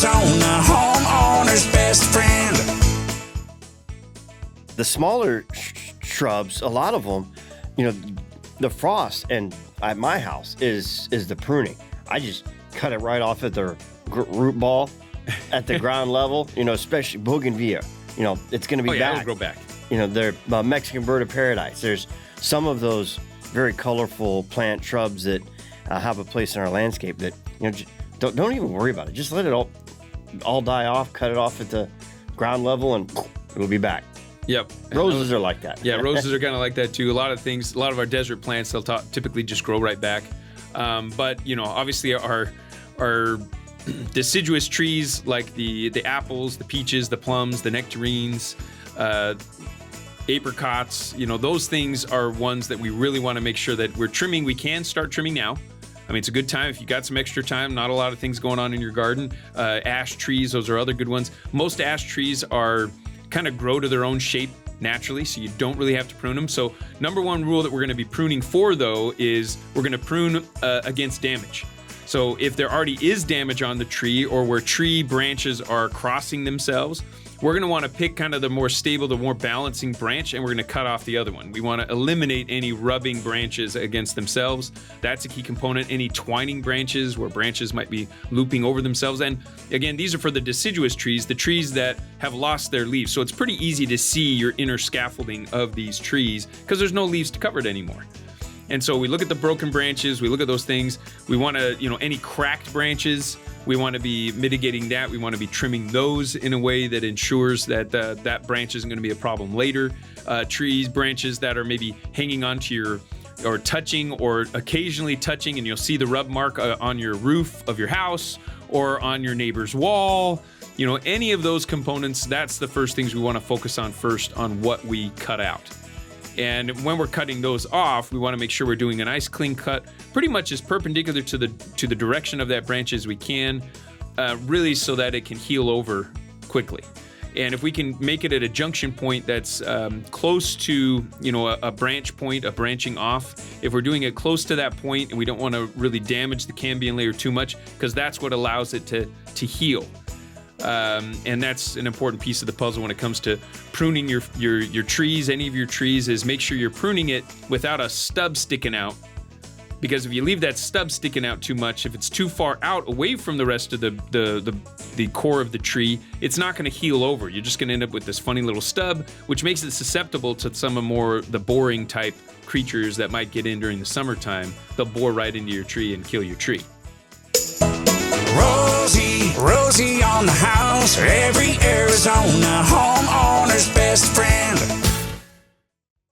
Arizona, homeowner's best friend. The smaller shrubs, a lot of them, the frost and at my house is the pruning. I just cut it right off at the root ball at the ground level, especially bougainvillea. It's going to be back. It'll grow back. They're Mexican bird of paradise. There's some of those very colorful plant shrubs that have a place in our landscape that, don't even worry about it. Just let it all die off, cut it off at the ground level, and it'll be back. Yep. Roses are like that. Yeah, roses are kind of like that too. A lot of our desert plants, they'll typically just grow right back. But obviously our deciduous trees like the apples, the peaches, the plums, the nectarines, apricots, those things are ones that we really want to make sure that we're trimming. We can start trimming now. I mean, it's a good time if you got some extra time, not a lot of things going on in your garden. Ash trees, those are other good ones. Most ash trees are kind of grow to their own shape naturally, so you don't really have to prune them. So number one rule that we're going to be pruning for, though, is we're going to prune against damage. So if there already is damage on the tree or where tree branches are crossing themselves, we're going to want to pick kind of the more stable, the more balancing branch, and we're going to cut off the other one. We want to eliminate any rubbing branches against themselves. That's a key component. Any twining branches where branches might be looping over themselves. And again, these are for the deciduous trees, the trees that have lost their leaves. So it's pretty easy to see your inner scaffolding of these trees because there's no leaves to cover it anymore. And so we look at the broken branches, we look at those things. We want to, any cracked branches, we want to be mitigating that. We want to be trimming those in a way that ensures that that branch isn't going to be a problem later. Trees, branches that are maybe hanging onto or touching or occasionally touching, and you'll see the rub mark on your roof of your house or on your neighbor's wall. Any of those components, that's the first things we want to focus on first on what we cut out. And when we're cutting those off, we want to make sure we're doing a nice clean cut, pretty much as perpendicular to the direction of that branch as we can, really so that it can heal over quickly. And if we can make it at a junction point that's close to, a branch point, a branching off, if we're doing it close to that point and we don't want to really damage the cambium layer too much, because that's what allows it to heal. And that's an important piece of the puzzle when it comes to pruning your trees, any of your trees, is make sure you're pruning it without a stub sticking out. Because if you leave that stub sticking out too much, if it's too far out away from the rest of the core of the tree, it's not going to heal over. You're just going to end up with this funny little stub, which makes it susceptible to some of the boring type creatures that might get in during the summertime. They'll bore right into your tree and kill your tree. Rosie on the house, every Arizona homeowner.